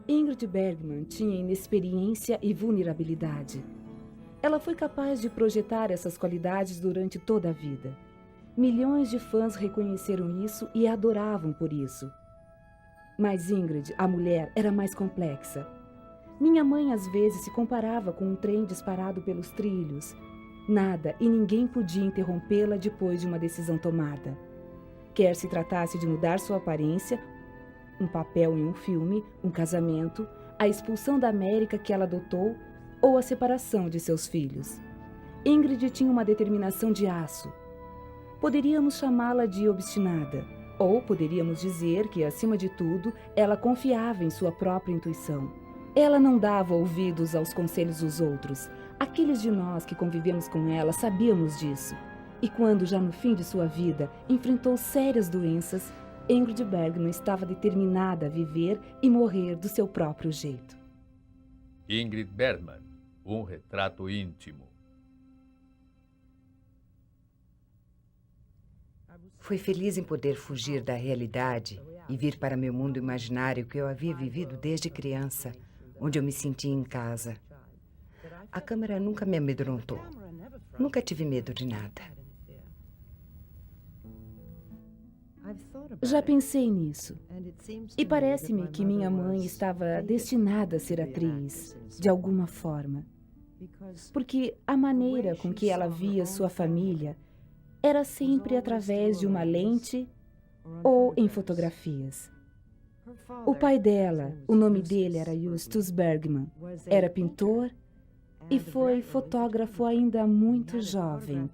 Ingrid Bergman tinha inexperiência e vulnerabilidade. Ela foi capaz de projetar essas qualidades durante toda a vida. Milhões de fãs reconheceram isso e a adoravam por isso. Mas Ingrid, a mulher, era mais complexa. Minha mãe às vezes se comparava com um trem disparado pelos trilhos. Nada e ninguém podia interrompê-la depois de uma decisão tomada. Quer se tratasse de mudar sua aparência, um papel em um filme, um casamento, a expulsão da América que ela adotou ou a separação de seus filhos. Ingrid tinha uma determinação de aço. Poderíamos chamá-la de obstinada, ou poderíamos dizer que, acima de tudo, ela confiava em sua própria intuição. Ela não dava ouvidos aos conselhos dos outros. Aqueles de nós que convivemos com ela sabíamos disso. E quando, já no fim de sua vida, enfrentou sérias doenças, Ingrid Bergman estava determinada a viver e morrer do seu próprio jeito. Ingrid Bergman, um retrato íntimo. Fui feliz em poder fugir da realidade e vir para meu mundo imaginário que eu havia vivido desde criança, onde eu me sentia em casa. A câmera nunca me amedrontou. Nunca tive medo de nada. Já pensei nisso. E parece-me que minha mãe estava destinada a ser atriz, de alguma forma. Porque a maneira com que ela via sua família era sempre através de uma lente ou em fotografias. O pai dela, o nome dele era Justus Bergman, era pintor e foi fotógrafo ainda muito jovem.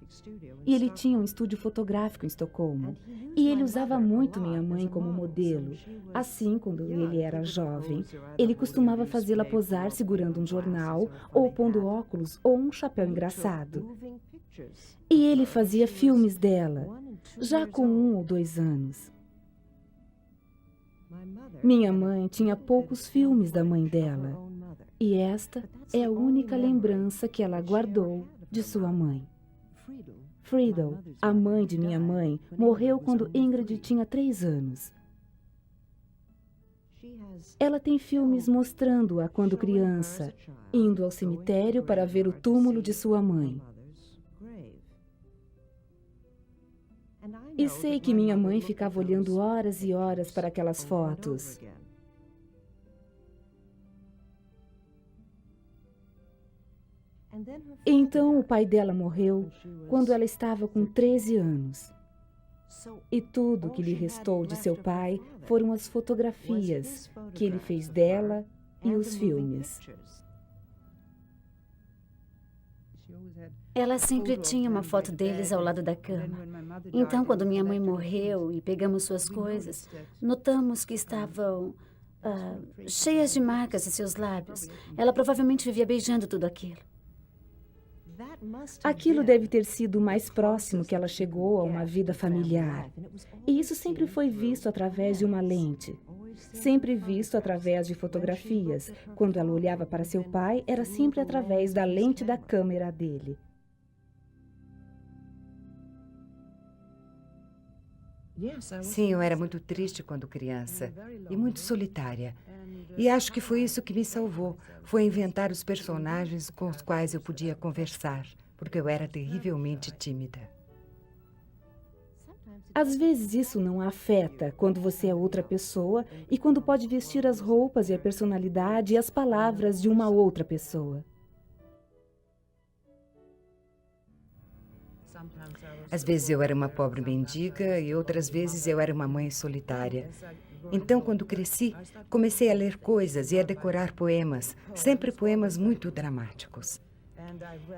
E ele tinha um estúdio fotográfico em Estocolmo. E ele usava muito minha mãe como modelo. Assim, quando ele era jovem, ele costumava fazê-la posar segurando um jornal, ou pondo óculos ou um chapéu engraçado. E ele fazia filmes dela, já com 1 ou 2 anos. Minha mãe tinha poucos filmes da mãe dela. E esta é a única lembrança que ela guardou de sua mãe. Friedel, a mãe de minha mãe, morreu quando Ingrid tinha 3 anos. Ela tem filmes mostrando-a quando criança, indo ao cemitério para ver o túmulo de sua mãe. E sei que minha mãe ficava olhando horas e horas para aquelas fotos. Então o pai dela morreu quando ela estava com 13 anos. E tudo que lhe restou de seu pai foram as fotografias que ele fez dela e os filmes. Ela sempre tinha uma foto deles ao lado da cama. Então, quando minha mãe morreu e pegamos suas coisas, notamos que estavam cheias de marcas em seus lábios. Ela provavelmente vivia beijando tudo aquilo. Aquilo deve ter sido o mais próximo que ela chegou a uma vida familiar. E isso sempre foi visto através de uma lente. Sempre visto através de fotografias. Quando ela olhava para seu pai, era sempre através da lente da câmera dele. Sim, eu era muito triste quando criança e muito solitária. E acho que foi isso que me salvou. Foi inventar os personagens com os quais eu podia conversar, porque eu era terrivelmente tímida. Às vezes isso não a afeta quando você é outra pessoa e quando pode vestir as roupas e a personalidade e as palavras de uma outra pessoa. Às vezes eu era uma pobre mendiga e outras vezes eu era uma mãe solitária. Então, quando cresci, comecei a ler coisas e a decorar poemas, sempre poemas muito dramáticos.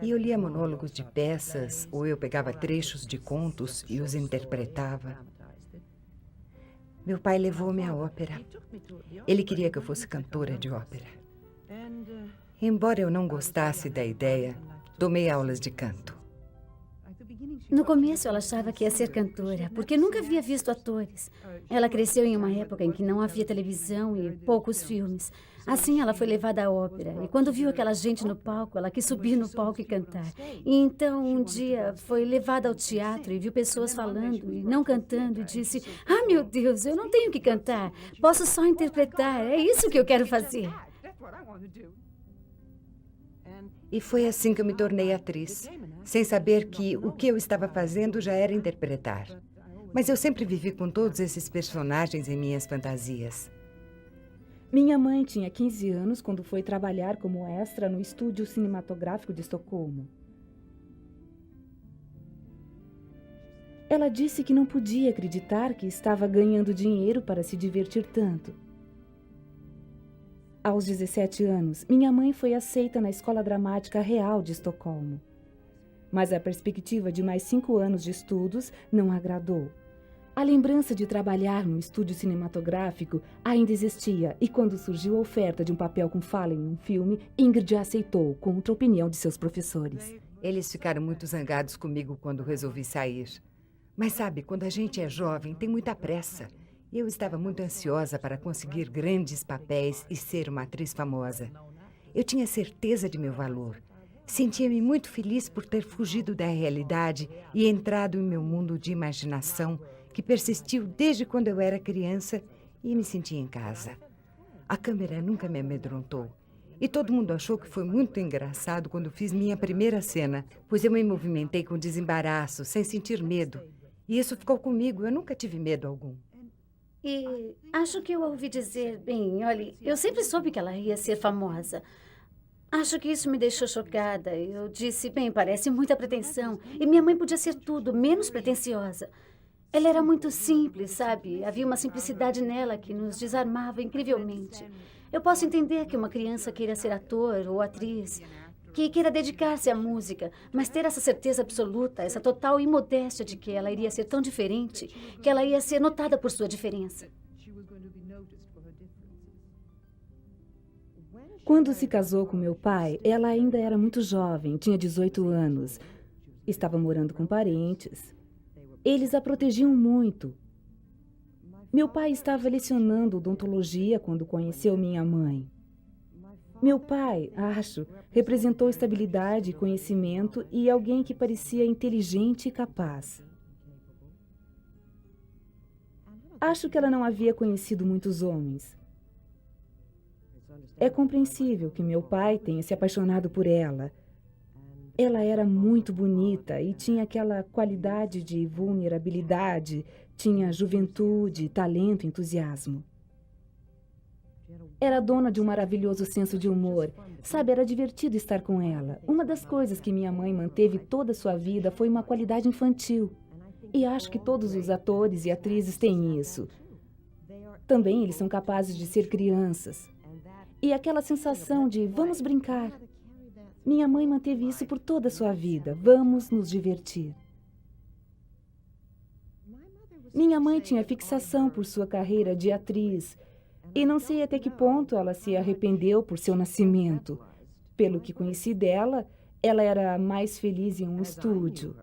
E eu lia monólogos de peças, ou eu pegava trechos de contos e os interpretava. Meu pai levou-me à ópera. Ele queria que eu fosse cantora de ópera. Embora eu não gostasse da ideia, tomei aulas de canto. No começo, ela achava que ia ser cantora, porque nunca havia visto atores. Ela cresceu em uma época em que não havia televisão e poucos filmes. Assim, ela foi levada à ópera. E quando viu aquela gente no palco, ela quis subir no palco e cantar. E então, um dia, foi levada ao teatro e viu pessoas falando e não cantando e disse: "Ah, meu Deus, eu não tenho que cantar. Posso só interpretar. É isso que eu quero fazer." E foi assim que eu me tornei atriz, sem saber que o que eu estava fazendo já era interpretar. Mas eu sempre vivi com todos esses personagens em minhas fantasias. Minha mãe tinha 15 anos quando foi trabalhar como extra no estúdio cinematográfico de Estocolmo. Ela disse que não podia acreditar que estava ganhando dinheiro para se divertir tanto. Aos 17 anos, minha mãe foi aceita na Escola Dramática Real de Estocolmo. Mas a perspectiva de mais 5 anos de estudos não agradou. A lembrança de trabalhar no estúdio cinematográfico ainda existia, e quando surgiu a oferta de um papel com fala em um filme, Ingrid a aceitou, contra a opinião de seus professores. Eles ficaram muito zangados comigo quando resolvi sair. Mas sabe, quando a gente é jovem, tem muita pressa. Eu estava muito ansiosa para conseguir grandes papéis e ser uma atriz famosa. Eu tinha certeza de meu valor. Sentia-me muito feliz por ter fugido da realidade e entrado em meu mundo de imaginação, que persistiu desde quando eu era criança, e me sentia em casa. A câmera nunca me amedrontou. E todo mundo achou que foi muito engraçado quando fiz minha primeira cena, pois eu me movimentei com desembaraço, sem sentir medo. E isso ficou comigo, eu nunca tive medo algum. E acho que eu ouvi dizer, bem, olhe, eu sempre soube que ela ia ser famosa. Acho que isso me deixou chocada. Eu disse, bem, parece muita pretensão. E minha mãe podia ser tudo, menos pretensiosa. Ela era muito simples, sabe? Havia uma simplicidade nela que nos desarmava incrivelmente. Eu posso entender que uma criança queira ser ator ou atriz, que queira dedicar-se à música, mas ter essa certeza absoluta, essa total imodéstia de que ela iria ser tão diferente, que ela ia ser notada por sua diferença. Quando se casou com meu pai, ela ainda era muito jovem, tinha 18 anos. Estava morando com parentes. Eles a protegiam muito. Meu pai estava lecionando odontologia quando conheceu minha mãe. Meu pai, acho, representou estabilidade, conhecimento e alguém que parecia inteligente e capaz. Acho que ela não havia conhecido muitos homens. É compreensível que meu pai tenha se apaixonado por ela. Ela era muito bonita e tinha aquela qualidade de vulnerabilidade, tinha juventude, talento e entusiasmo. Era dona de um maravilhoso senso de humor. Sabe, era divertido estar com ela. Uma das coisas que minha mãe manteve toda a sua vida foi uma qualidade infantil. E acho que todos os atores e atrizes têm isso. Também eles são capazes de ser crianças. E aquela sensação de vamos brincar. Minha mãe manteve isso por toda a sua vida. Vamos nos divertir. Minha mãe tinha fixação por sua carreira de atriz. E não sei até que ponto ela se arrependeu por seu nascimento. Pelo que conheci dela, ela era mais feliz em um estúdio.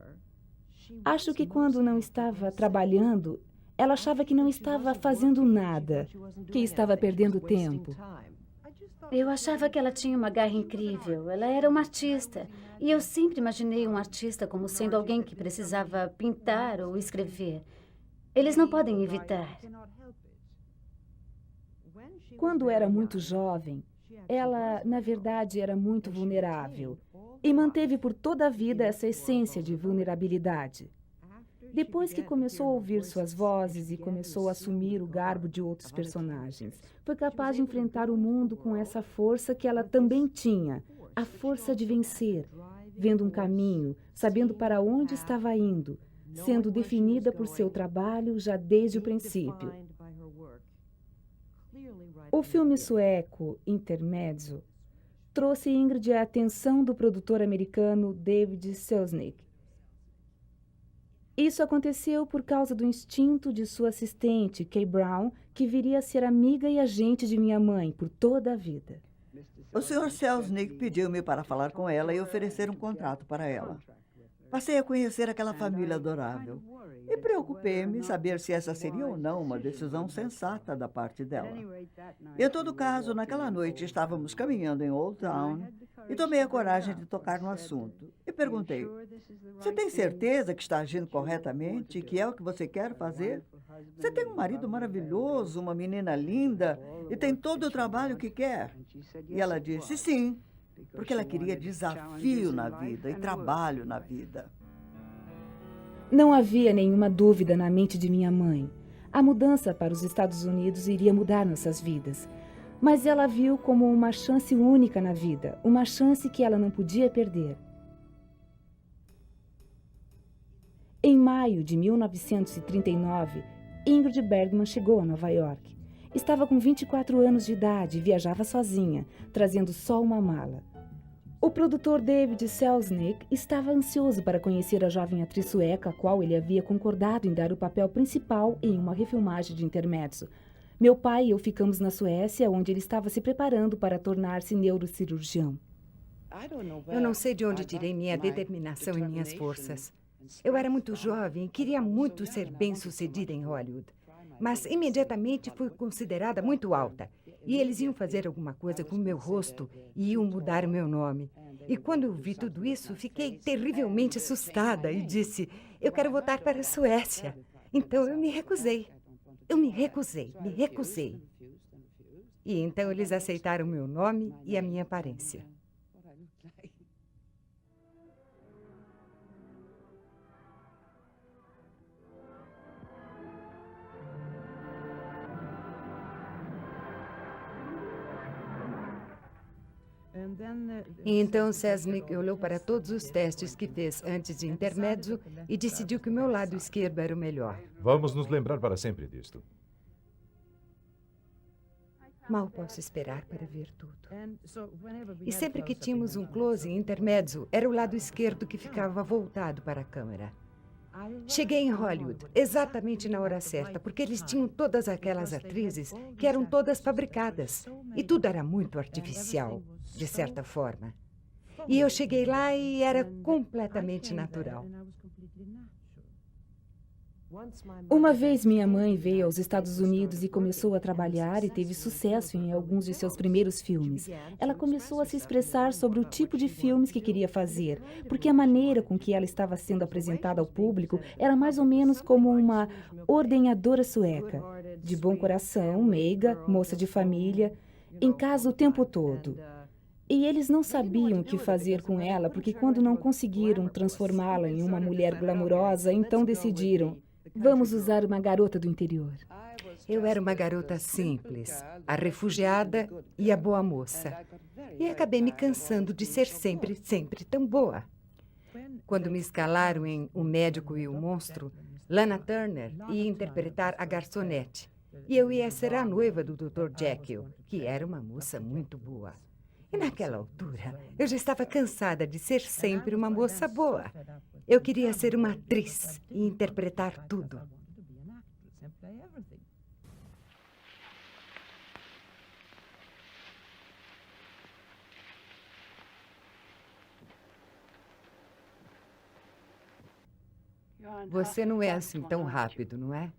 Acho que quando não estava trabalhando, ela achava que não estava fazendo nada, que estava perdendo tempo. Eu achava que ela tinha uma garra incrível. Ela era uma artista. E eu sempre imaginei um artista como sendo alguém que precisava pintar ou escrever. Eles não podem evitar. Quando era muito jovem, ela, na verdade, era muito vulnerável e manteve por toda a vida essa essência de vulnerabilidade. Depois que começou a ouvir suas vozes e começou a assumir o garbo de outros personagens, foi capaz de enfrentar o mundo com essa força que ela também tinha, a força de vencer, vendo um caminho, sabendo para onde estava indo, sendo definida por seu trabalho já desde o princípio. O filme sueco Intermezzo trouxe Ingrid à atenção do produtor americano David Selznick. Isso aconteceu por causa do instinto de sua assistente, Kay Brown, que viria a ser amiga e agente de minha mãe por toda a vida. O Sr. Selznick pediu-me para falar com ela e oferecer um contrato para ela. Passei a conhecer aquela família adorável e preocupei-me em saber se essa seria ou não uma decisão sensata da parte dela. Em todo caso, naquela noite estávamos caminhando em Old Town e tomei a coragem de tocar no assunto. E perguntei, você tem certeza que está agindo corretamente e que é o que você quer fazer? Você tem um marido maravilhoso, uma menina linda e tem todo o trabalho que quer. E ela disse sim, porque ela queria desafio na vida e trabalho na vida. Não havia nenhuma dúvida na mente de minha mãe. A mudança para os Estados Unidos iria mudar nossas vidas. Mas ela viu como uma chance única na vida, uma chance que ela não podia perder. Em maio de 1939, Ingrid Bergman chegou a Nova York. Estava com 24 anos de idade e viajava sozinha, trazendo só uma mala. O produtor David Selznick estava ansioso para conhecer a jovem atriz sueca, a qual ele havia concordado em dar o papel principal em uma refilmagem de Intermezzo. Meu pai e eu ficamos na Suécia, onde ele estava se preparando para tornar-se neurocirurgião. Eu não sei de onde tirei minha determinação e minhas forças. Eu era muito jovem e queria muito ser bem-sucedida em Hollywood. Mas imediatamente fui considerada muito alta. E eles iam fazer alguma coisa com o meu rosto e iam mudar o meu nome. E quando eu vi tudo isso, fiquei terrivelmente assustada e disse, eu quero voltar para a Suécia. Então eu me recusei. Me recusei. E então eles aceitaram o meu nome e a minha aparência. E então Selznick olhou para todos os testes que fez antes de Intermezzo e decidiu que o meu lado esquerdo era o melhor. Vamos nos lembrar para sempre disto. Mal posso esperar para ver tudo. E sempre que tínhamos um close em Intermezzo, era o lado esquerdo que ficava voltado para a câmera. Cheguei em Hollywood exatamente na hora certa, porque eles tinham todas aquelas atrizes que eram todas fabricadas. E tudo era muito artificial, de certa forma. E eu cheguei lá e era completamente natural. Uma vez minha mãe veio aos Estados Unidos e começou a trabalhar e teve sucesso em alguns de seus primeiros filmes. Ela começou a se expressar sobre o tipo de filmes que queria fazer, porque a maneira com que ela estava sendo apresentada ao público era mais ou menos como uma ordenhadora sueca, de bom coração, meiga, moça de família, em casa o tempo todo. E eles não sabiam o que fazer com ela, porque quando não conseguiram transformá-la em uma mulher glamurosa, então decidiram, vamos usar uma garota do interior. Eu era uma garota simples, a refugiada e a boa moça. E acabei me cansando de ser sempre tão boa. Quando me escalaram em O Médico e o Monstro, Lana Turner ia interpretar a garçonete. E eu ia ser a noiva do Dr. Jekyll, que era uma moça muito boa. E naquela altura, eu já estava cansada de ser sempre uma moça boa. Eu queria ser uma atriz e interpretar tudo. Você não é assim tão rápido, não é?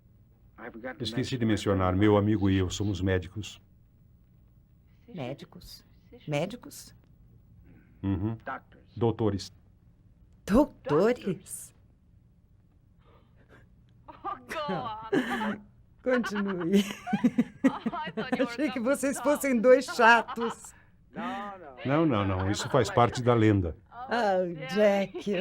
Esqueci de mencionar, meu amigo e eu somos médicos. Médicos? Médicos? Uhum. Doutores. Doutores? Continue. Achei que vocês fossem dois chatos. Não. Isso faz parte da lenda. Jack.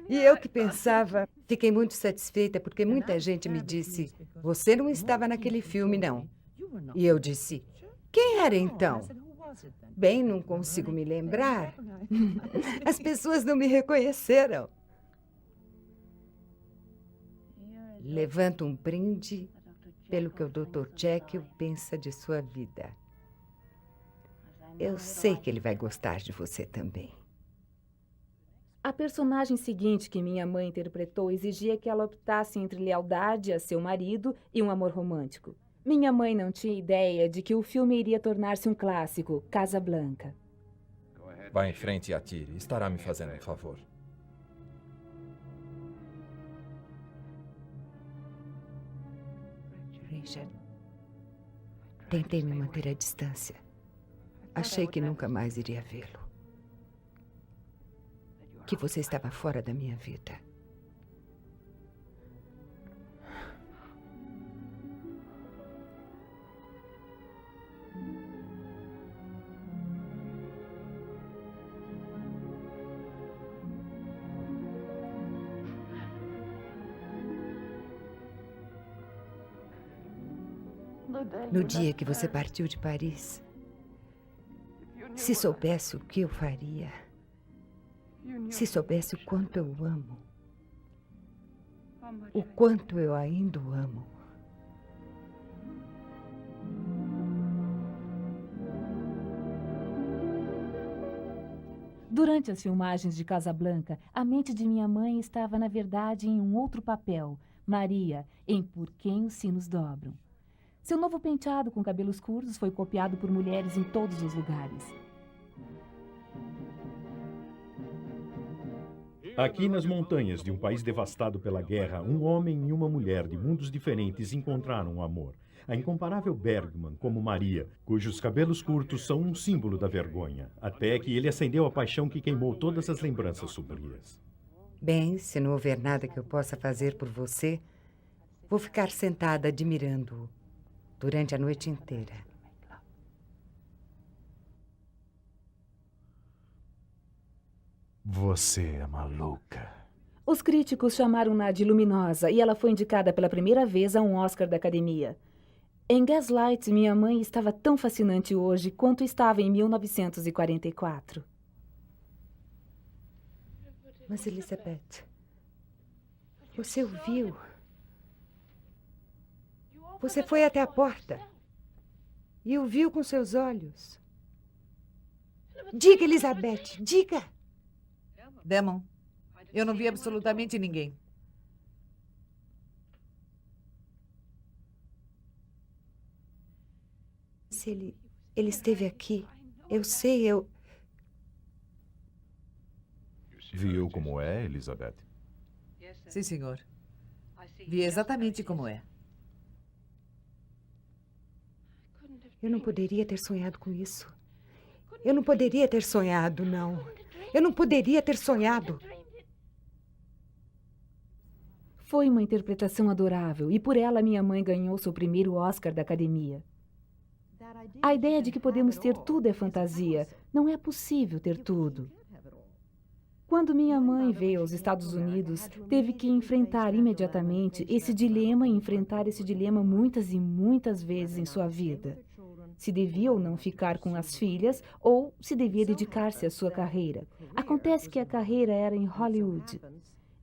E eu que pensava, fiquei muito satisfeita porque muita gente me disse, você não estava naquele filme, não. E eu disse, quem era então? Bem, não consigo me lembrar. As pessoas não me reconheceram. Levanto um brinde pelo que o Dr. Jekyll pensa de sua vida. Eu sei que ele vai gostar de você também. A personagem seguinte que minha mãe interpretou exigia que ela optasse entre lealdade a seu marido e um amor romântico. Minha mãe não tinha ideia de que o filme iria tornar-se um clássico, Casablanca. Vá em frente e atire. Estará me fazendo um favor. Richard. Tentei me manter à distância. Achei que nunca mais iria vê-lo. Que você estava fora da minha vida. No dia que você partiu de Paris, se soubesse o que eu faria, se soubesse o quanto eu o amo, o quanto eu ainda o amo. Durante as filmagens de Casablanca, a mente de minha mãe estava, na verdade, em um outro papel, Maria, em Por Quem os Sinos Dobram. Seu novo penteado com cabelos curtos foi copiado por mulheres em todos os lugares. Aqui nas montanhas de um país devastado pela guerra, um homem e uma mulher de mundos diferentes encontraram o amor. A incomparável Bergman, como Maria, cujos cabelos curtos são um símbolo da vergonha, até que ele acendeu a paixão que queimou todas as lembranças sombrias. Bem, se não houver nada que eu possa fazer por você, vou ficar sentada admirando-o durante a noite inteira. Você é maluca. Os críticos chamaram-na de luminosa e ela foi indicada pela primeira vez a um Oscar da Academia. Em Gaslight, minha mãe estava tão fascinante hoje quanto estava em 1944. Mas, Elizabeth, você o viu. Você foi até a porta e o viu com seus olhos. Diga, Elizabeth, diga! Damon, eu não vi absolutamente ninguém. Se ele esteve aqui, eu sei, eu... Viu como é, Elizabeth? Sim, senhor. Vi exatamente como é. Eu não poderia ter sonhado com isso. Eu não poderia ter sonhado, não. Eu não poderia ter sonhado. Foi uma interpretação adorável e por ela minha mãe ganhou seu primeiro Oscar da Academia. A ideia de que podemos ter tudo é fantasia. Não é possível ter tudo. Quando minha mãe veio aos Estados Unidos, teve que enfrentar imediatamente esse dilema e enfrentar esse dilema muitas e muitas vezes em sua vida. Se devia ou não ficar com as filhas ou se devia dedicar-se à sua carreira. Acontece que a carreira era em Hollywood.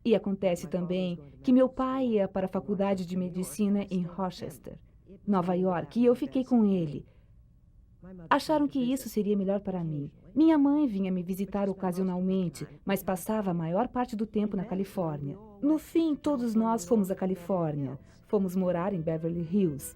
E acontece também que meu pai ia para a faculdade de medicina em Rochester, Nova York, e eu fiquei com ele. Acharam que isso seria melhor para mim. Minha mãe vinha me visitar ocasionalmente, mas passava a maior parte do tempo na Califórnia. No fim, todos nós fomos à Califórnia. Fomos morar em Beverly Hills.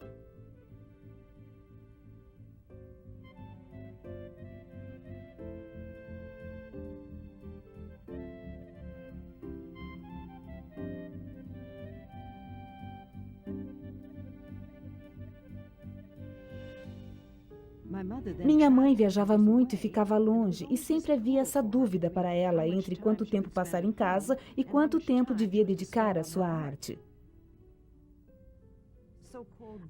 Minha mãe viajava muito e ficava longe, e sempre havia essa dúvida para ela entre quanto tempo passar em casa e quanto tempo devia dedicar à sua arte.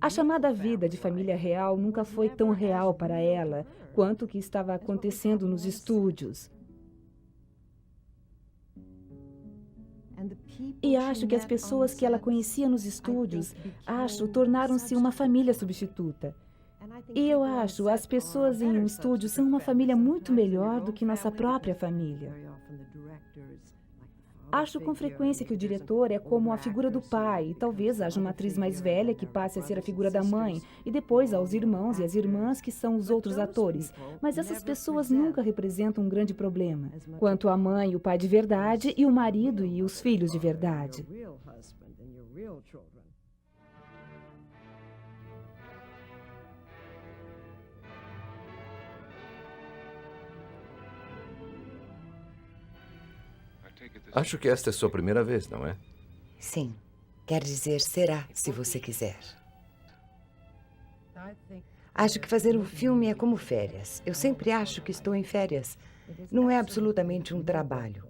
A chamada vida de família real nunca foi tão real para ela quanto o que estava acontecendo nos estúdios. E acho que as pessoas que ela conhecia nos estúdios, tornaram-se uma família substituta. E eu acho, as pessoas em um estúdio são uma família muito melhor do que nossa própria família. Acho com frequência que o diretor é como a figura do pai, e talvez haja uma atriz mais velha que passe a ser a figura da mãe, e depois aos irmãos e às irmãs que são os outros atores. Mas essas pessoas nunca representam um grande problema, quanto a mãe e o pai de verdade, e o marido e os filhos de verdade. Acho que esta é sua primeira vez, não é? Sim. Quer dizer, será, se você quiser. Acho que fazer um filme é como férias. Eu sempre acho que estou em férias. Não é absolutamente um trabalho.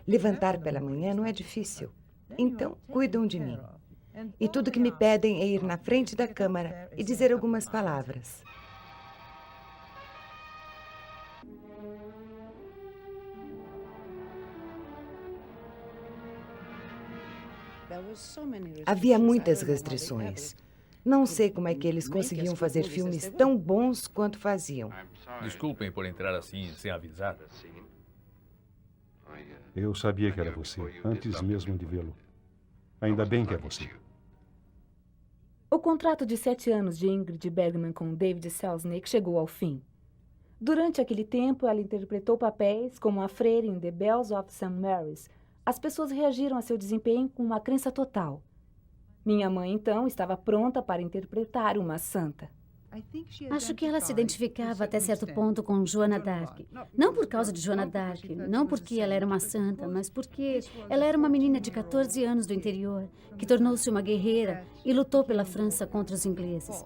Levantar pela manhã não é difícil. Então, cuidam de mim. E tudo que me pedem é ir na frente da câmara e dizer algumas palavras. Havia muitas restrições. Não sei como é que eles conseguiam fazer filmes tão bons quanto faziam. Desculpem por entrar assim, sem avisar. Eu sabia que era você, antes mesmo de vê-lo. Ainda bem que é você. O contrato de 7 anos de Ingrid Bergman com David Selznick chegou ao fim. Durante aquele tempo, ela interpretou papéis como a freira em The Bells of St. Mary's. As pessoas reagiram a seu desempenho com uma crença total. Minha mãe, então, estava pronta para interpretar uma santa. Acho que ela se identificava até certo ponto com Joana d'Arc. Não por causa de Joana d'Arc, não porque ela era uma santa, mas porque ela era uma menina de 14 anos do interior, que tornou-se uma guerreira e lutou pela França contra os ingleses.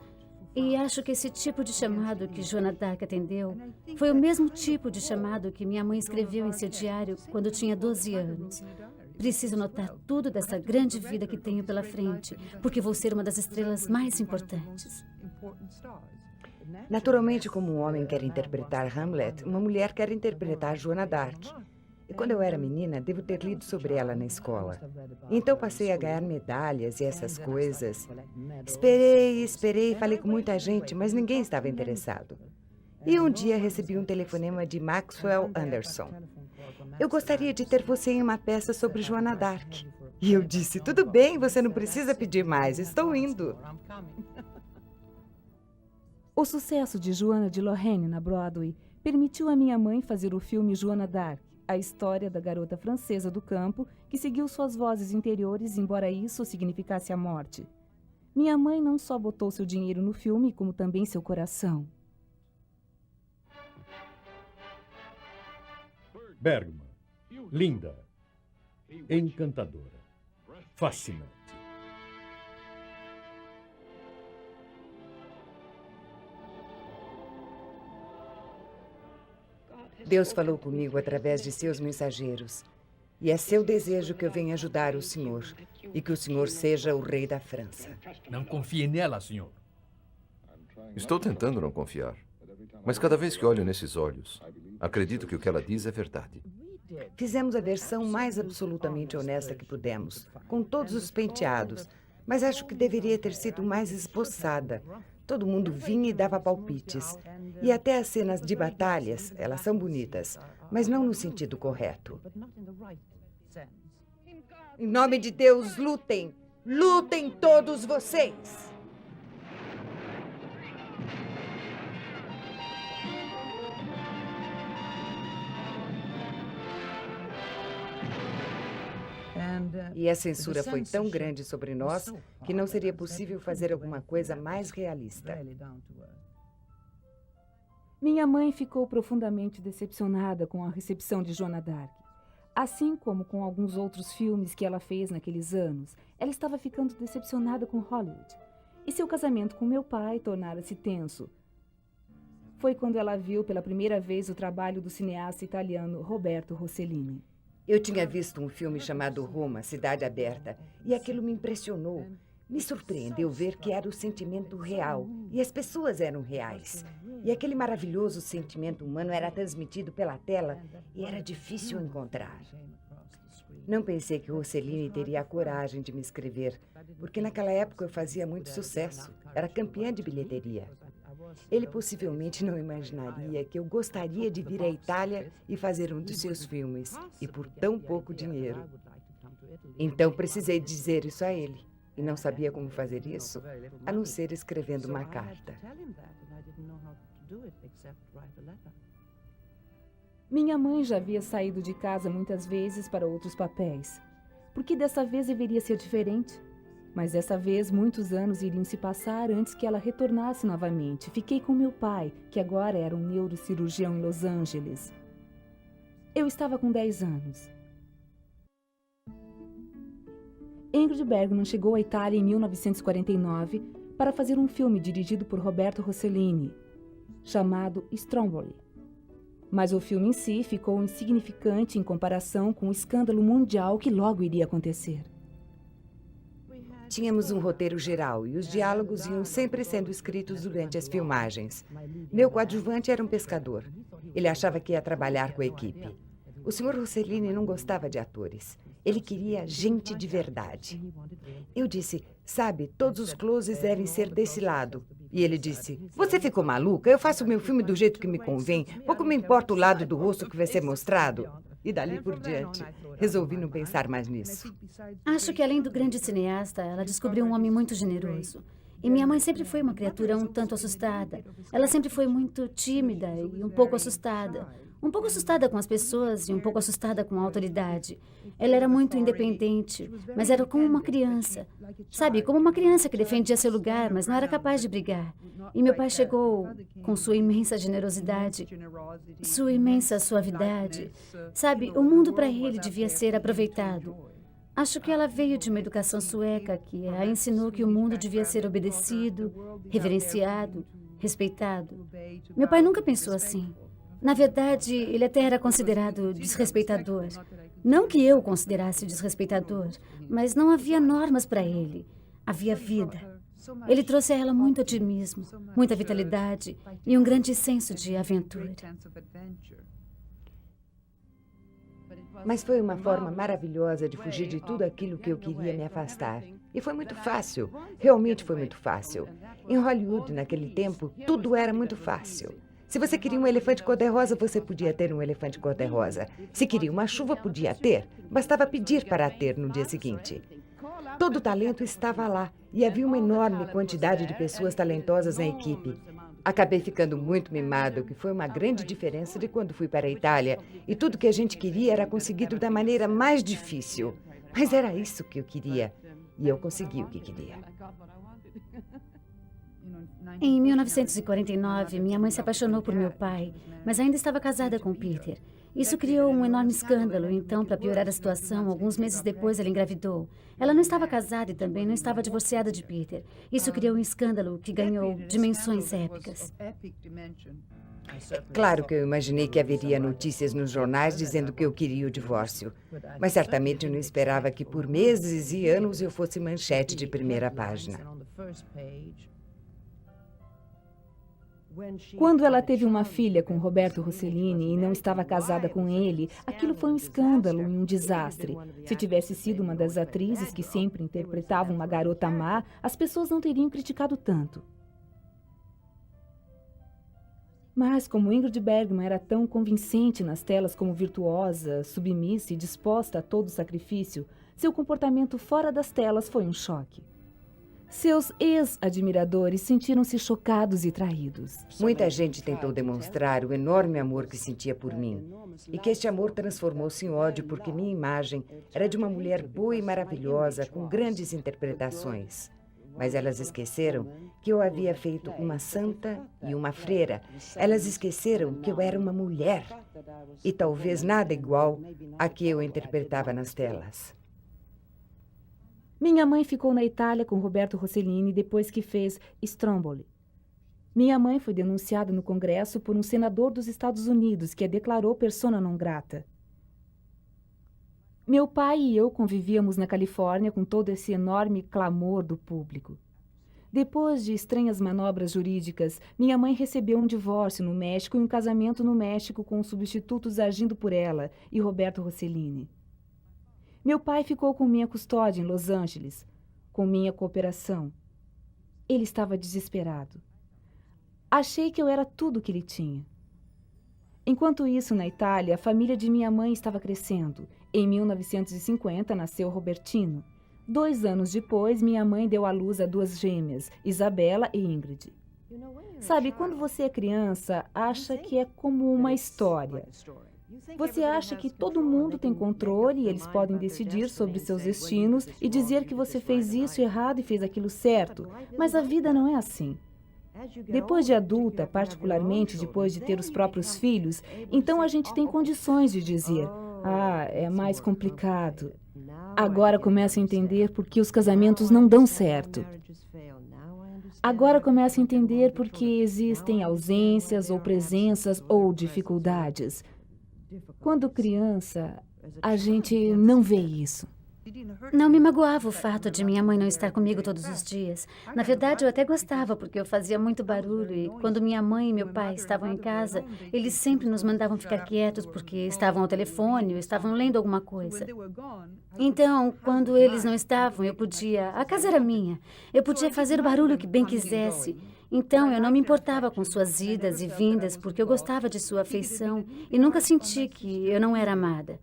E acho que esse tipo de chamado que Joana d'Arc atendeu foi o mesmo tipo de chamado que minha mãe escreveu em seu diário quando tinha 12 anos. Preciso notar tudo dessa grande vida que tenho pela frente, porque vou ser uma das estrelas mais importantes. Naturalmente, como um homem quer interpretar Hamlet, uma mulher quer interpretar Joana d'Arc. E quando eu era menina, devo ter lido sobre ela na escola. Então passei a ganhar medalhas e essas coisas. Esperei, falei com muita gente, mas ninguém estava interessado. E um dia recebi um telefonema de Maxwell Anderson. Eu gostaria de ter você em uma peça sobre Joana d'Arc. E eu disse, tudo bem, você não precisa pedir mais, estou indo. O sucesso de Joana de Lorraine na Broadway permitiu a minha mãe fazer o filme Joana d'Arc, a história da garota francesa do campo que seguiu suas vozes interiores, embora isso significasse a morte. Minha mãe não só botou seu dinheiro no filme, como também seu coração. Bergman. Linda. Encantadora. Fascinante. Deus falou comigo através de seus mensageiros. E é seu desejo que eu venha ajudar o senhor e que o senhor seja o rei da França. Não confie nela, senhor. Estou tentando não confiar. Mas cada vez que olho nesses olhos, acredito que o que ela diz é verdade. Fizemos a versão mais absolutamente honesta que pudemos, com todos os penteados, mas acho que deveria ter sido mais esboçada. Todo mundo vinha e dava palpites. E até as cenas de batalhas, elas são bonitas, mas não no sentido correto. Em nome de Deus, lutem! Lutem todos vocês! E a censura foi tão grande sobre nós que não seria possível fazer alguma coisa mais realista. Minha mãe ficou profundamente decepcionada com a recepção de Joana d'Arc. Assim como com alguns outros filmes que ela fez naqueles anos, ela estava ficando decepcionada com Hollywood. E seu casamento com meu pai tornara-se tenso. Foi quando ela viu pela primeira vez o trabalho do cineasta italiano Roberto Rossellini. Eu tinha visto um filme chamado Roma, Cidade Aberta, e aquilo me impressionou. Me surpreendeu ver que era o sentimento real, e as pessoas eram reais. E aquele maravilhoso sentimento humano era transmitido pela tela e era difícil encontrar. Não pensei que Rossellini teria a coragem de me escrever, porque naquela época eu fazia muito sucesso, era campeã de bilheteria. Ele possivelmente não imaginaria que eu gostaria de vir à Itália e fazer um dos seus filmes, e por tão pouco dinheiro. Então precisei dizer isso a ele, e não sabia como fazer isso, a não ser escrevendo uma carta. Minha mãe já havia saído de casa muitas vezes para outros papéis. Por que dessa vez deveria ser diferente? Mas dessa vez, muitos anos iriam se passar antes que ela retornasse novamente. Fiquei com meu pai, que agora era um neurocirurgião em Los Angeles. Eu estava com 10 anos. Ingrid Bergman chegou à Itália em 1949 para fazer um filme dirigido por Roberto Rossellini, chamado Stromboli. Mas o filme em si ficou insignificante em comparação com o escândalo mundial que logo iria acontecer. Tínhamos um roteiro geral e os diálogos iam sempre sendo escritos durante as filmagens. Meu coadjuvante era um pescador. Ele achava que ia trabalhar com a equipe. O Sr. Rossellini não gostava de atores. Ele queria gente de verdade. Eu disse, sabe, todos os closes devem ser desse lado. E ele disse, você ficou maluca? Eu faço meu filme do jeito que me convém. Pouco me importa o lado do rosto que vai ser mostrado. E dali por diante, resolvi não pensar mais nisso. Acho que além do grande cineasta, ela descobriu um homem muito generoso. E minha mãe sempre foi uma criatura um tanto assustada. Ela sempre foi muito tímida e um pouco assustada. Um pouco assustada com as pessoas e um pouco assustada com a autoridade. Ela era muito independente, mas era como uma criança. Sabe, como uma criança que defendia seu lugar, mas não era capaz de brigar. E meu pai chegou com sua imensa generosidade, sua imensa suavidade. Sabe, o mundo para ele devia ser aproveitado. Acho que ela veio de uma educação sueca que a ensinou que o mundo devia ser obedecido, reverenciado, respeitado. Meu pai nunca pensou assim. Na verdade, ele até era considerado desrespeitador. Não que eu o considerasse desrespeitador, mas não havia normas para ele. Havia vida. Ele trouxe a ela muito otimismo, muita vitalidade e um grande senso de aventura. Mas foi uma forma maravilhosa de fugir de tudo aquilo que eu queria me afastar. E foi muito fácil. Realmente foi muito fácil. Em Hollywood, naquele tempo, tudo era muito fácil. Se você queria um elefante cor-de-rosa, você podia ter um elefante cor-de-rosa. Se queria uma chuva, podia ter. Bastava pedir para ter no dia seguinte. Todo o talento estava lá e havia uma enorme quantidade de pessoas talentosas na equipe. Acabei ficando muito mimado, que foi uma grande diferença de quando fui para a Itália. E tudo que a gente queria era conseguido da maneira mais difícil. Mas era isso que eu queria. E eu consegui o que queria. Em 1949, minha mãe se apaixonou por meu pai, mas ainda estava casada com Peter. Isso criou um enorme escândalo, então, para piorar a situação, alguns meses depois ela engravidou. Ela não estava casada e também não estava divorciada de Peter. Isso criou um escândalo que ganhou dimensões épicas. Claro que eu imaginei que haveria notícias nos jornais dizendo que eu queria o divórcio. Mas certamente eu não esperava que por meses e anos eu fosse manchete de primeira página. Quando ela teve uma filha com Roberto Rossellini e não estava casada com ele, aquilo foi um escândalo e um desastre. Se tivesse sido uma das atrizes que sempre interpretava uma garota má, as pessoas não teriam criticado tanto. Mas como Ingrid Bergman era tão convincente nas telas como virtuosa, submissa e disposta a todo sacrifício, seu comportamento fora das telas foi um choque. Seus ex-admiradores sentiram-se chocados e traídos. Muita gente tentou demonstrar o enorme amor que sentia por mim e que este amor transformou-se em ódio porque minha imagem era de uma mulher boa e maravilhosa com grandes interpretações. Mas elas esqueceram que eu havia feito uma santa e uma freira. Elas esqueceram que eu era uma mulher e talvez nada igual a que eu interpretava nas telas. Minha mãe ficou na Itália com Roberto Rossellini depois que fez Stromboli. Minha mãe foi denunciada no Congresso por um senador dos Estados Unidos que a declarou persona non grata. Meu pai e eu convivíamos na Califórnia com todo esse enorme clamor do público. Depois de estranhas manobras jurídicas, minha mãe recebeu um divórcio no México e um casamento no México com substitutos agindo por ela e Roberto Rossellini. Meu pai ficou com minha custódia em Los Angeles, com minha cooperação. Ele estava desesperado. Achei que eu era tudo o que ele tinha. Enquanto isso, na Itália, a família de minha mãe estava crescendo. Em 1950, nasceu Robertino. 2 anos depois, minha mãe deu à luz a 2 gêmeas, Isabela e Ingrid. Sabe, quando você é criança, acha que é como uma história. Você acha que todo mundo tem controle e eles podem decidir sobre seus destinos e dizer que você fez isso errado e fez aquilo certo, mas a vida não é assim. Depois de adulta, particularmente depois de ter os próprios filhos, então a gente tem condições de dizer, é mais complicado. Agora começo a entender por que os casamentos não dão certo. Agora começo a entender por que existem ausências ou presenças ou dificuldades. Quando criança, a gente não vê isso. Não me magoava o fato de minha mãe não estar comigo todos os dias. Na verdade, eu até gostava, porque eu fazia muito barulho e quando minha mãe e meu pai estavam em casa, eles sempre nos mandavam ficar quietos porque estavam ao telefone ou estavam lendo alguma coisa. Então, quando eles não estavam, eu podia... A casa era minha. Eu podia fazer o barulho que bem quisesse. Então, eu não me importava com suas idas e vindas, porque eu gostava de sua afeição e nunca senti que eu não era amada.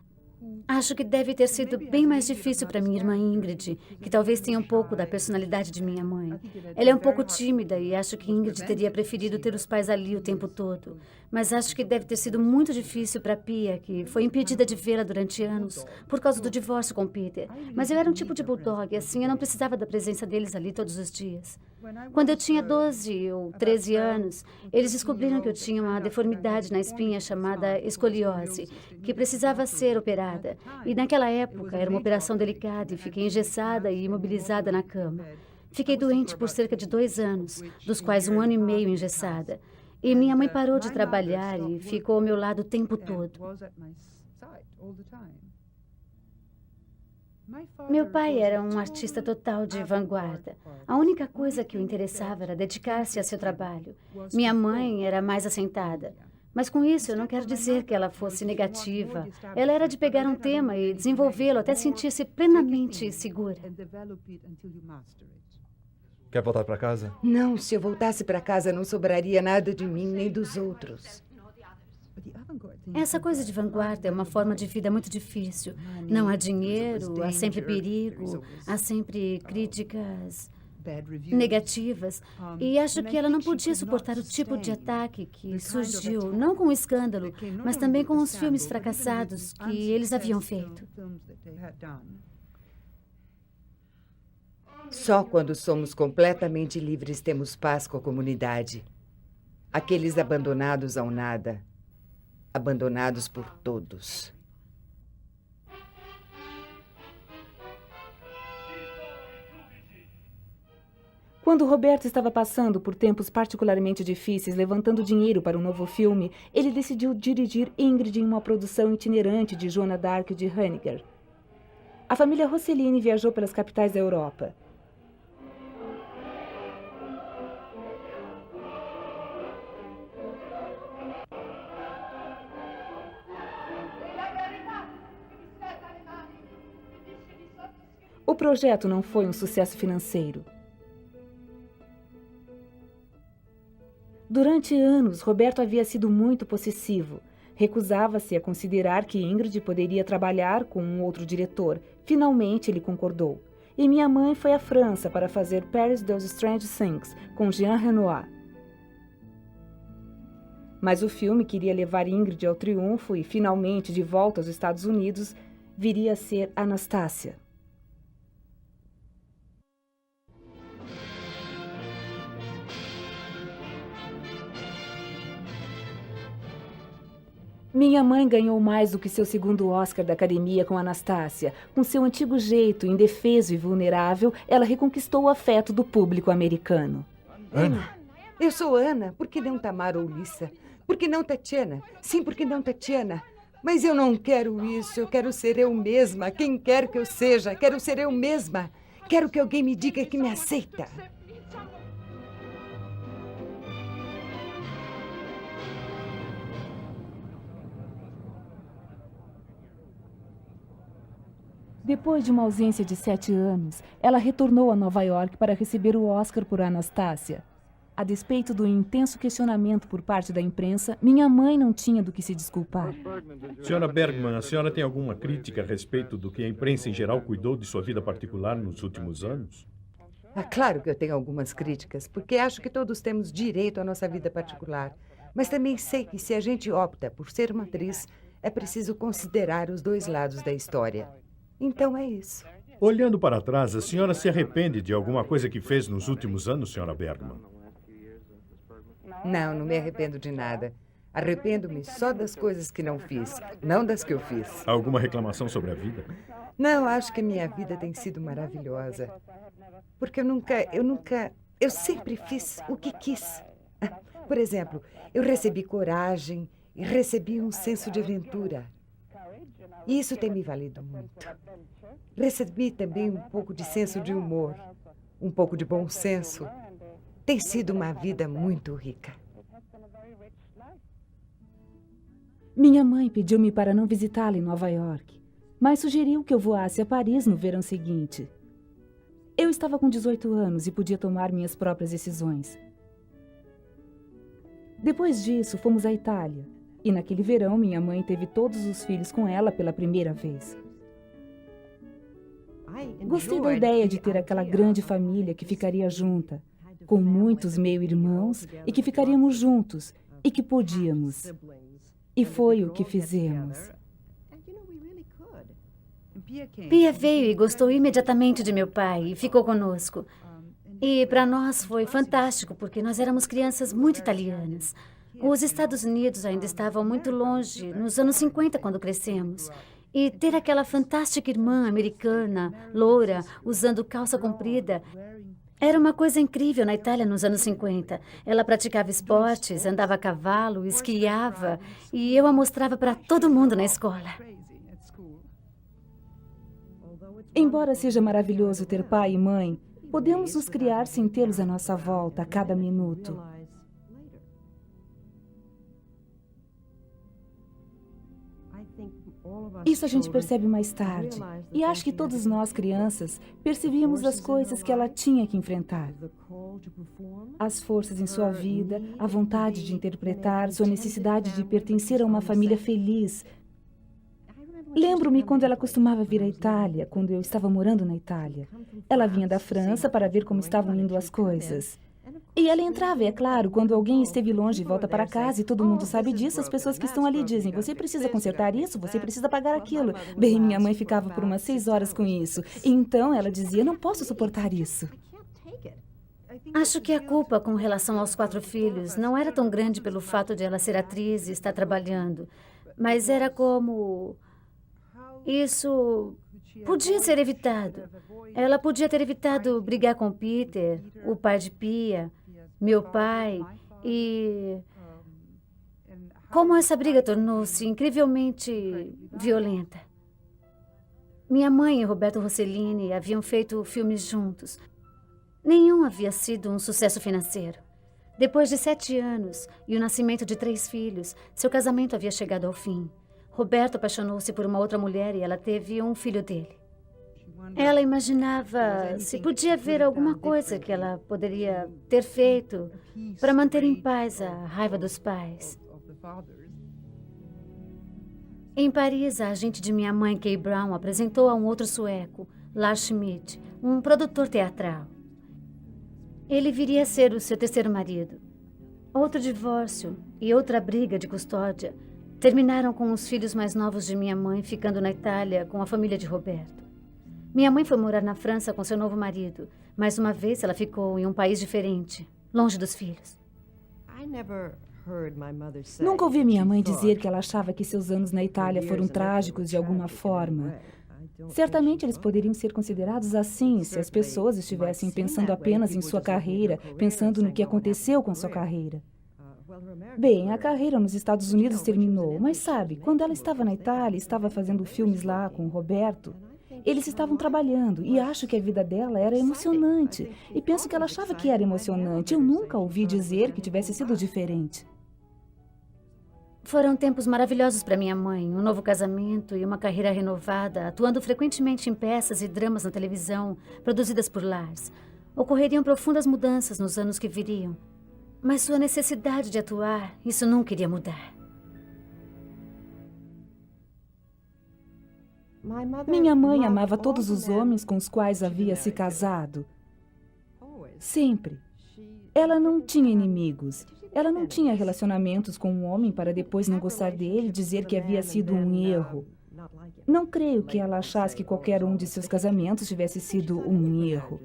Acho que deve ter sido bem mais difícil para minha irmã Ingrid, que talvez tenha um pouco da personalidade de minha mãe. Ela é um pouco tímida e acho que Ingrid teria preferido ter os pais ali o tempo todo. Mas acho que deve ter sido muito difícil para Pia, que foi impedida de vê-la durante anos por causa do divórcio com Peter. Mas eu era um tipo de bulldog, assim eu não precisava da presença deles ali todos os dias. Quando eu tinha 12 ou 13 anos, eles descobriram que eu tinha uma deformidade na espinha chamada escoliose, que precisava ser operada. E naquela época era uma operação delicada e fiquei engessada e imobilizada na cama. Fiquei doente por cerca de 2 anos, dos quais 1 ano e meio engessada. E minha mãe parou de trabalhar e ficou ao meu lado o tempo todo. Meu pai era um artista total de vanguarda. A única coisa que o interessava era dedicar-se a seu trabalho. Minha mãe era mais assentada. Mas com isso eu não quero dizer que ela fosse negativa. Ela era de pegar um tema e desenvolvê-lo até sentir-se plenamente segura. Quer voltar para casa? Não, se eu voltasse para casa não sobraria nada de mim nem dos outros. Essa coisa de vanguarda é uma forma de vida muito difícil. Não há dinheiro, há sempre perigo, há sempre críticas negativas. E acho que ela não podia suportar o tipo de ataque que surgiu, não com o escândalo, mas também com os filmes fracassados que eles haviam feito. Só quando somos completamente livres temos paz com a comunidade. Aqueles abandonados ao nada. Abandonados por todos. Quando Roberto estava passando por tempos particularmente difíceis, levantando dinheiro para um novo filme, ele decidiu dirigir Ingrid em uma produção itinerante de Joana d'Arc de Honegger. A família Rossellini viajou pelas capitais da Europa. O projeto não foi um sucesso financeiro. Durante anos, Roberto havia sido muito possessivo. Recusava-se a considerar que Ingrid poderia trabalhar com um outro diretor. Finalmente, ele concordou. E minha mãe foi à França para fazer Paris Does Strange Things, com Jean Renoir. Mas o filme que iria levar Ingrid ao triunfo e, finalmente, de volta aos Estados Unidos, viria a ser Anastácia. Minha mãe ganhou mais do que seu segundo Oscar da Academia com Anastácia. Com seu antigo jeito, indefeso e vulnerável, ela reconquistou o afeto do público americano. Ana? Eu sou Ana. Por que não Tamara ou Lissa? Por que não Tatiana? Sim, por que não Tatiana? Mas eu não quero isso. Eu quero ser eu mesma. Quem quer que eu seja, quero ser eu mesma. Quero que alguém me diga que me aceita. Depois de uma ausência de 7 anos, ela retornou a Nova York para receber o Oscar por Anastácia. A despeito do intenso questionamento por parte da imprensa, minha mãe não tinha do que se desculpar. Senhora Bergman, a senhora tem alguma crítica a respeito do que a imprensa em geral cuidou de sua vida particular nos últimos anos? Claro que eu tenho algumas críticas, porque acho que todos temos direito à nossa vida particular. Mas também sei que se a gente opta por ser uma atriz, é preciso considerar os dois lados da história. Então é isso. Olhando para trás, a senhora se arrepende de alguma coisa que fez nos últimos anos, senhora Bergman? Não me arrependo de nada. Arrependo-me só das coisas que não fiz, não das que eu fiz. Alguma reclamação sobre a vida? Não, acho que minha vida tem sido maravilhosa. Porque eu nunca Eu sempre fiz o que quis. Por exemplo, eu recebi coragem e recebi um senso de aventura. E isso tem me valido muito. Recebi também um pouco de senso de humor, um pouco de bom senso. Tem sido uma vida muito rica. Minha mãe pediu-me para não visitá-la em Nova York, mas sugeriu que eu voasse a Paris no verão seguinte. Eu estava com 18 anos e podia tomar minhas próprias decisões. Depois disso, fomos à Itália. E naquele verão, minha mãe teve todos os filhos com ela pela primeira vez. Gostei da ideia de ter aquela grande família que ficaria junta, com muitos meio-irmãos e que ficaríamos juntos e que podíamos. E foi o que fizemos. Pia veio e gostou imediatamente de meu pai e ficou conosco. E para nós foi fantástico, porque nós éramos crianças muito italianas. Os Estados Unidos ainda estavam muito longe, nos anos 50, quando crescemos. E ter aquela fantástica irmã americana, loura, usando calça comprida, era uma coisa incrível na Itália nos anos 50. Ela praticava esportes, andava a cavalo, esquiava, e eu a mostrava para todo mundo na escola. Embora seja maravilhoso ter pai e mãe, podemos nos criar sem tê-los à nossa volta a cada minuto. Isso a gente percebe mais tarde. E acho que todos nós, crianças, percebíamos as coisas que ela tinha que enfrentar. As forças em sua vida, a vontade de interpretar, sua necessidade de pertencer a uma família feliz. Lembro-me quando ela costumava vir à Itália, quando eu estava morando na Itália. Ela vinha da França para ver como estavam indo as coisas. E ela entrava, e é claro, quando alguém esteve longe e volta para casa, e todo mundo sabe disso, as pessoas que estão ali dizem, você precisa consertar isso, você precisa pagar aquilo. Bem, minha mãe ficava por umas 6 horas com isso. E então ela dizia, não posso suportar isso. Acho que a culpa com relação aos 4 filhos não era tão grande pelo fato de ela ser atriz e estar trabalhando, mas era como... Isso podia ser evitado. Ela podia ter evitado brigar com Peter, o pai de Pia, meu pai, e como essa briga tornou-se incrivelmente violenta. Minha mãe e Roberto Rossellini haviam feito filmes juntos. Nenhum havia sido um sucesso financeiro. Depois de 7 anos e o nascimento de 3 filhos, seu casamento havia chegado ao fim. Roberto apaixonou-se por uma outra mulher e ela teve um filho dele. Ela imaginava se podia haver alguma coisa que ela poderia ter feito para manter em paz a raiva dos pais. Em Paris, a agente de minha mãe, Kay Brown, apresentou a um outro sueco, Lars Schmidt, um produtor teatral. Ele viria a ser o seu terceiro marido. Outro divórcio e outra briga de custódia terminaram com os filhos mais novos de minha mãe ficando na Itália com a família de Roberto. Minha mãe foi morar na França com seu novo marido. Mais uma vez, ela ficou em um país diferente, longe dos filhos. Nunca ouvi minha mãe dizer que ela achava que seus anos na Itália foram trágicos de alguma forma. Certamente eles poderiam ser considerados assim se as pessoas estivessem pensando apenas em sua carreira, pensando no que aconteceu com sua carreira. Bem, a carreira nos Estados Unidos terminou, mas sabe, quando ela estava na Itália, estava fazendo filmes lá com o Roberto, eles estavam trabalhando e acho que a vida dela era emocionante. E penso que ela achava que era emocionante. Eu nunca ouvi dizer que tivesse sido diferente. Foram tempos maravilhosos para minha mãe, um novo casamento e uma carreira renovada, atuando frequentemente em peças e dramas na televisão, produzidas por Lars. Ocorreriam profundas mudanças nos anos que viriam. Mas sua necessidade de atuar, isso nunca iria mudar. Minha mãe amava todos os homens com os quais havia se casado. Sempre. Ela não tinha inimigos. Ela não tinha relacionamentos com um homem para depois não gostar dele e dizer que havia sido um erro. Não creio que ela achasse que qualquer um de seus casamentos tivesse sido um erro.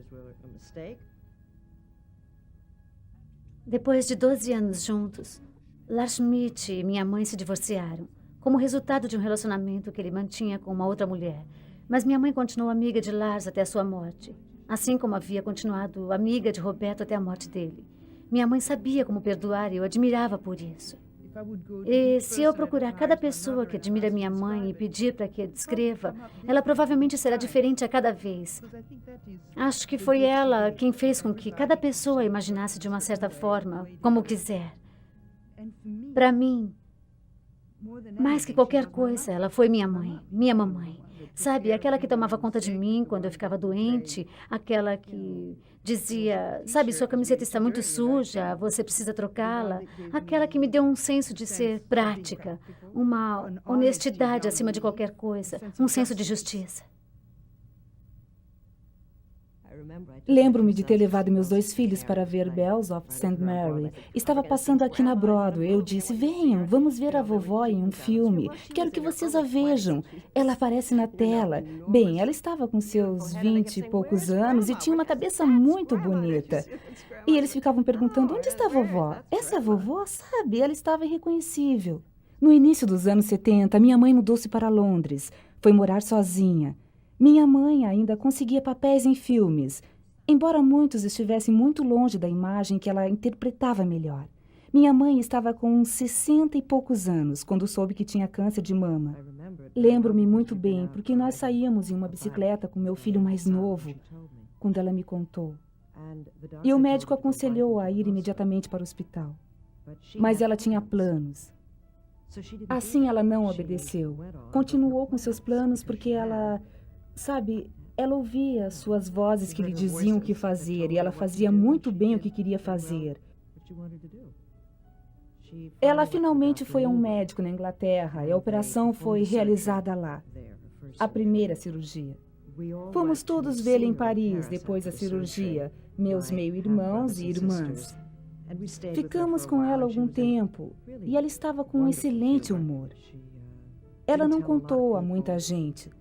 Depois de 12 anos juntos, Lars Schmidt e minha mãe se divorciaram, como resultado de um relacionamento que ele mantinha com uma outra mulher. Mas minha mãe continuou amiga de Lars até a sua morte. assim como havia continuado amiga de Roberto até a morte dele. Minha mãe sabia como perdoar e eu admirava por isso. E se eu procurar cada pessoa que admira minha mãe e pedir para que a descreva, ela provavelmente será diferente a cada vez. Acho que foi ela quem fez com que cada pessoa imaginasse de uma certa forma, como quiser. Para mim, mais que qualquer coisa, ela foi minha mãe, minha mamãe. Sabe, aquela que tomava conta de mim quando eu ficava doente, aquela que dizia, sabe, sua camiseta está muito suja, você precisa trocá-la. Aquela que me deu um senso de ser prática, uma honestidade acima de qualquer coisa, um senso de justiça. Lembro-me de ter levado meus 2 filhos para ver Bells of St. Mary. Estava passando aqui na Broadway. Eu disse, venham, vamos ver a vovó em um filme. Quero que vocês a vejam. Ela aparece na tela. Bem, ela estava com seus 20 e poucos anos e tinha uma cabeça muito bonita. E eles ficavam perguntando, onde está a vovó? Essa é a vovó? Sabe, ela estava irreconhecível. No início dos anos 70, minha mãe mudou-se para Londres. Foi morar sozinha. Minha mãe ainda conseguia papéis em filmes, embora muitos estivessem muito longe da imagem que ela interpretava melhor. Minha mãe estava com uns 60 e poucos anos quando soube que tinha câncer de mama. Lembro-me muito bem, porque nós saíamos em uma bicicleta com meu filho mais novo, quando ela me contou. E o médico aconselhou a ir imediatamente para o hospital. Mas ela tinha planos. Assim ela não obedeceu. Continuou com seus planos porque ela... Sabe, ela ouvia suas vozes que lhe diziam o que fazer e ela fazia muito bem o que queria fazer. Ela finalmente foi a um médico na Inglaterra e a operação foi realizada lá. A primeira cirurgia. Fomos todos vê-la em Paris depois da cirurgia, meus meio-irmãos e irmãs. Ficamos com ela algum tempo e ela estava com um excelente humor. Ela não contou a muita gente.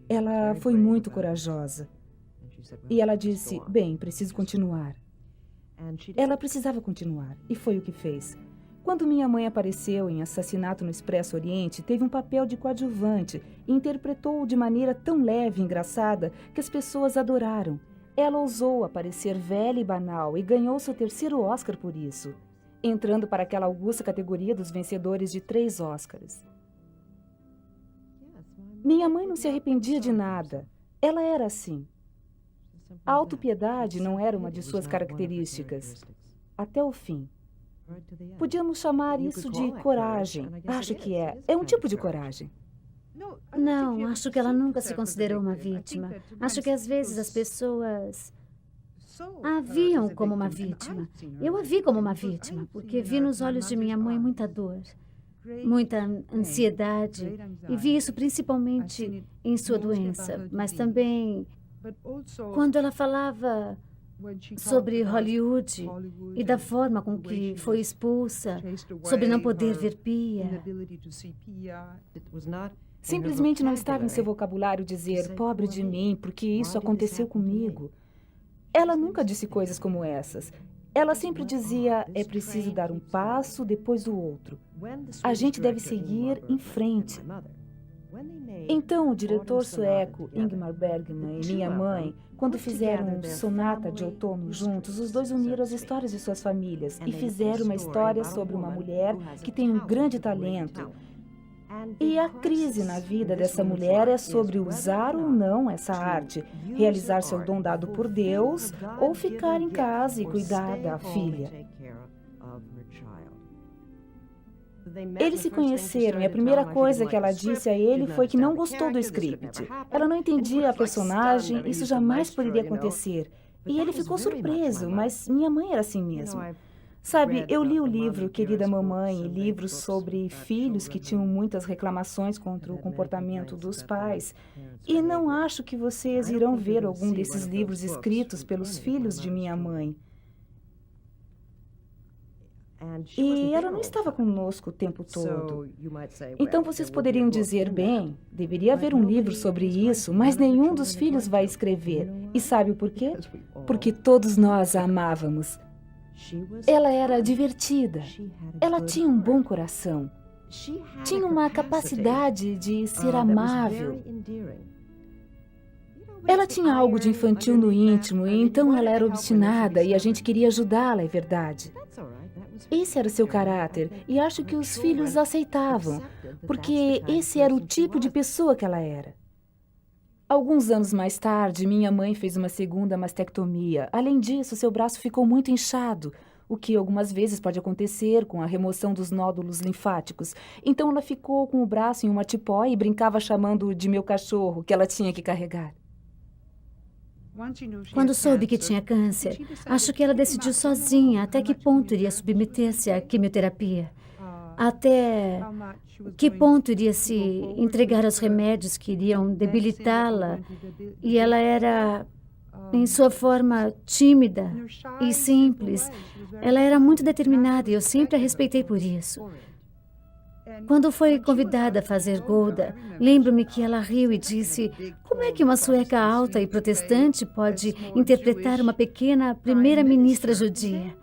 Ela foi muito corajosa. E ela disse, bem, preciso continuar. Ela precisava continuar, e foi o que fez. Quando minha mãe apareceu em Assassinato no Expresso Oriente, teve um papel de coadjuvante e interpretou-o de maneira tão leve e engraçada que as pessoas adoraram. Ela ousou aparecer velha e banal e ganhou seu 3º Oscar por isso, entrando para aquela augusta categoria dos vencedores de 3 Oscars. Minha mãe não se arrependia de nada. Ela era assim. A autopiedade não era uma de suas características. Até o fim. Podíamos chamar isso de coragem. Acho que é. É um tipo de coragem. Não, acho que ela nunca se considerou uma vítima. Acho que às vezes as pessoas a viam como uma vítima. Eu a vi como uma vítima, porque vi nos olhos de minha mãe muita dor. Muita ansiedade, e vi isso principalmente em sua doença, mas também quando ela falava sobre Hollywood e da forma com que foi expulsa, sobre não poder ver Pia. Simplesmente não estava em seu vocabulário dizer, pobre de mim, porque isso aconteceu comigo. Ela nunca disse coisas como essas. Ela sempre dizia, é preciso dar um passo depois do outro. A gente deve seguir em frente. Então, o diretor sueco Ingmar Bergman e minha mãe, quando fizeram Sonata de Outono juntos, os dois uniram as histórias de suas famílias e fizeram uma história sobre uma mulher que tem um grande talento. E a crise na vida dessa mulher é sobre usar ou não essa arte, realizar seu dom dado por Deus ou ficar em casa e cuidar da filha. Eles se conheceram e a primeira coisa que ela disse a ele foi que não gostou do script. Ela não entendia a personagem, isso jamais poderia acontecer. E ele ficou surpreso, mas minha mãe era assim mesmo. Sabe, eu li o livro Querida Mamãe e livros sobre filhos que tinham muitas reclamações contra o comportamento dos pais. E não acho que vocês irão ver algum desses livros escritos pelos filhos de minha mãe. E ela não estava conosco o tempo todo. Então vocês poderiam dizer, bem, deveria haver um livro sobre isso, mas nenhum dos filhos vai escrever. E sabe por quê? Porque todos nós a amávamos. Ela era divertida. Ela tinha um bom coração. Tinha uma capacidade de ser amável. Ela tinha algo de infantil no íntimo, e então ela era obstinada e a gente queria ajudá-la, é verdade. Esse era o seu caráter, e acho que os filhos aceitavam, porque esse era o tipo de pessoa que ela era. Alguns anos mais tarde, minha mãe fez uma segunda mastectomia. Além disso, seu braço ficou muito inchado, o que algumas vezes pode acontecer com a remoção dos nódulos linfáticos. Então ela ficou com o braço em uma tipóia e brincava chamando de meu cachorro, que ela tinha que carregar. Quando soube que tinha câncer, acho que ela decidiu sozinha até que ponto iria submeter-se à quimioterapia. Até que ponto iria se entregar aos remédios que iriam debilitá-la. E ela era, em sua forma, tímida e simples. Ela era muito determinada e eu sempre a respeitei por isso. Quando foi convidada a fazer Golda, lembro-me que ela riu e disse: como é que uma sueca alta e protestante pode interpretar uma pequena primeira-ministra judia?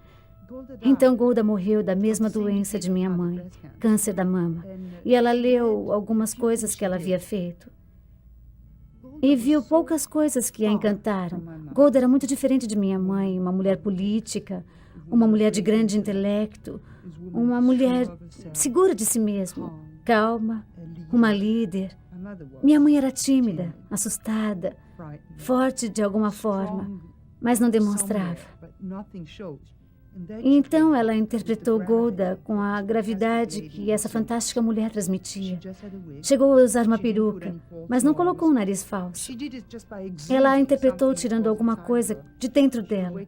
Então Golda morreu da mesma doença de minha mãe, câncer da mama. E ela leu algumas coisas que ela havia feito. E viu poucas coisas que a encantaram. Golda era muito diferente de minha mãe, uma mulher política, uma mulher de grande intelecto, uma mulher segura de si mesma, calma, uma líder. Minha mãe era tímida, assustada, forte de alguma forma, mas não demonstrava. E então ela interpretou Golda com a gravidade que essa fantástica mulher transmitia. Chegou a usar uma peruca, mas não colocou um nariz falso. Ela a interpretou tirando alguma coisa de dentro dela.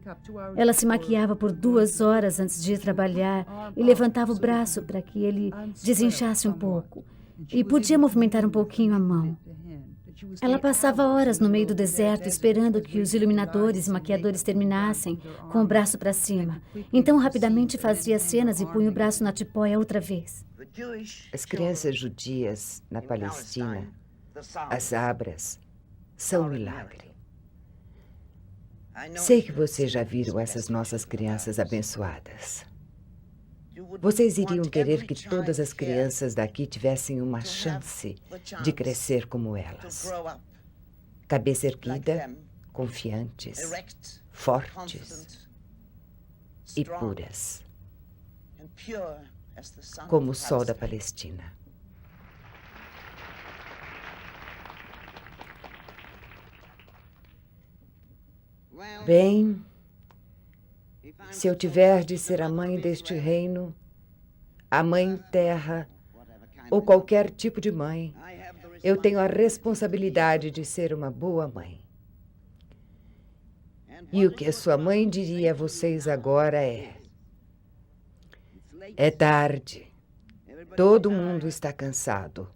Ela se maquiava por 2 horas antes de ir trabalhar e levantava o braço para que ele desinchasse um pouco. E podia movimentar um pouquinho a mão. Ela passava horas no meio do deserto esperando que os iluminadores e maquiadores terminassem com o braço para cima. Então, rapidamente fazia cenas e punha o braço na tipóia outra vez. As crianças judias na Palestina, as abras, são um milagre. Sei que vocês já viram essas nossas crianças abençoadas. Vocês iriam querer que todas as crianças daqui tivessem uma chance de crescer como elas. Cabeça erguida, confiantes, fortes e puras, como o sol da Palestina. Bem, se eu tiver de ser a mãe deste reino, a mãe terra, ou qualquer tipo de mãe, eu tenho a responsabilidade de ser uma boa mãe. E o que a sua mãe diria a vocês agora é: é tarde, todo mundo está cansado,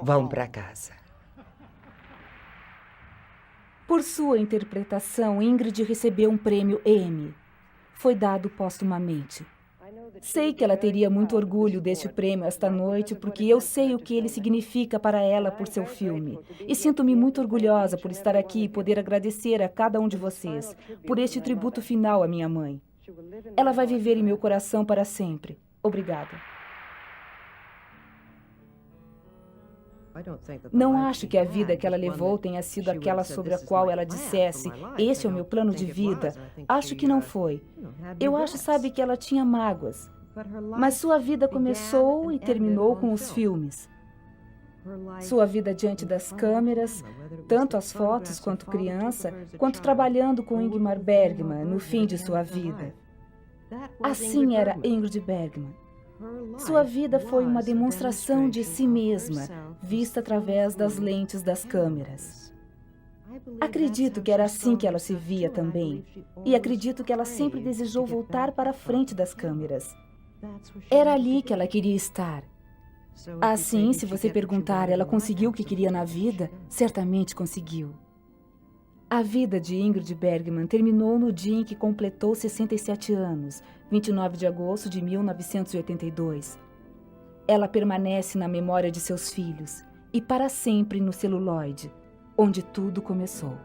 vão para casa. Por sua interpretação, Ingrid recebeu um prêmio Emmy. Foi dado póstumamente. Sei que ela teria muito orgulho deste prêmio esta noite, porque eu sei o que ele significa para ela por seu filme. E sinto-me muito orgulhosa por estar aqui e poder agradecer a cada um de vocês por este tributo final à minha mãe. Ela vai viver em meu coração para sempre. Obrigada. Não acho que a vida que ela levou tenha sido aquela sobre a qual ela dissesse: esse é o meu plano de vida. Acho que não foi. Eu acho, sabe, que ela tinha mágoas. Mas sua vida começou e terminou com os filmes. Sua vida diante das câmeras, tanto as fotos quanto criança, quanto trabalhando com Ingmar Bergman no fim de sua vida. Assim era Ingrid Bergman. Sua vida foi uma demonstração de si mesma, vista através das lentes das câmeras. Acredito que era assim que ela se via também. E acredito que ela sempre desejou voltar para a frente das câmeras. Era ali que ela queria estar. Assim, se você perguntar, ela conseguiu o que queria na vida? Certamente conseguiu. A vida de Ingrid Bergman terminou no dia em que completou 67 anos, 29 de agosto de 1982. Ela permanece na memória de seus filhos e para sempre no celuloide, onde tudo começou.